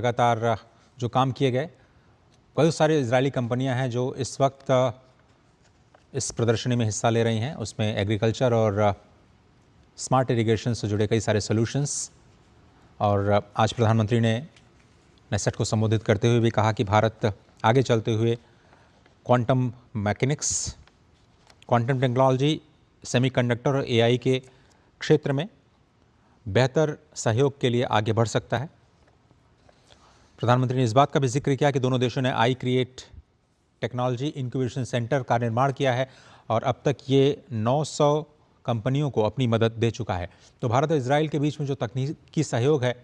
लगातार जो काम किए गए, बहुत सारी इजरायली कंपनियां हैं जो इस वक्त इस प्रदर्शनी में हिस्सा ले रही हैं। उसमें एग्रीकल्चर और स्मार्ट इरिगेशन से जुड़े कई सारे सॉल्यूशंस। और आज प्रधानमंत्री ने नेसेट को संबोधित करते हुए भी कहा कि भारत आगे चलते हुए quantum mechanics, quantum technology, semiconductor और एआई के क्षेत्र में बेहतर सहयोग के लिए आगे बढ़ सकता है। प्रधानमंत्री ने इस बात का भी जिक्र किया कि दोनों देशों ने I create technology incubation centre का निर्माण किया है और अब तक ये 900 कंपनियों को अपनी मदद दे चुका है। तो भारत और इजराइल के बीच में जो तकनीकी सहयोग है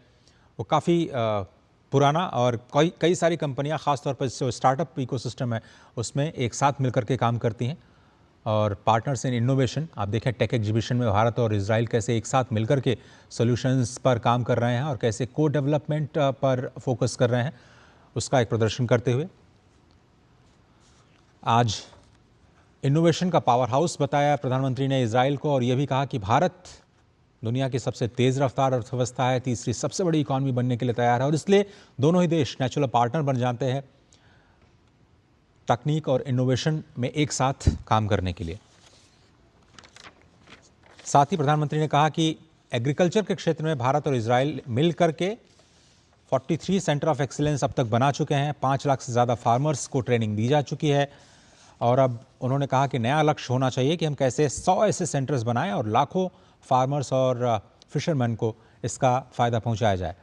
वो काफ़ी पुराना, और कई सारी कंपनियां, ख़ासतौर पर जो स्टार्टअप इकोसिस्टम है उसमें एक साथ मिलकर के काम करती हैं। और पार्टनर्स इन इनोवेशन, आप देखें टेक एग्जीबिशन में भारत और इजराइल कैसे एक साथ मिलकर के सॉल्यूशंस पर काम कर रहे हैं और कैसे को डेवलपमेंट पर फोकस कर रहे हैं, उसका एक प्रदर्शन करते हुए आज इनोवेशन का पावर हाउस बताया प्रधानमंत्री ने इजराइल को। और यह भी कहा कि भारत दुनिया की सबसे तेज़ रफ्तार अर्थव्यवस्था है, तीसरी सबसे बड़ी इकॉनमी बनने के लिए तैयार है और इसलिए दोनों ही देश नेचुरल पार्टनर बन जाते हैं तकनीक और इनोवेशन में एक साथ काम करने के लिए। साथ ही प्रधानमंत्री ने कहा कि एग्रीकल्चर के क्षेत्र में भारत और इजराइल मिलकर के 43 सेंटर ऑफ एक्सीलेंस अब तक बना चुके हैं। 5 लाख से ज़्यादा फार्मर्स को ट्रेनिंग दी जा चुकी है और अब उन्होंने कहा कि नया लक्ष्य होना चाहिए कि हम कैसे 100 ऐसे सेंटर्स बनाएं और लाखों फार्मर्स और फिशरमैन को इसका फ़ायदा पहुंचाया जाए।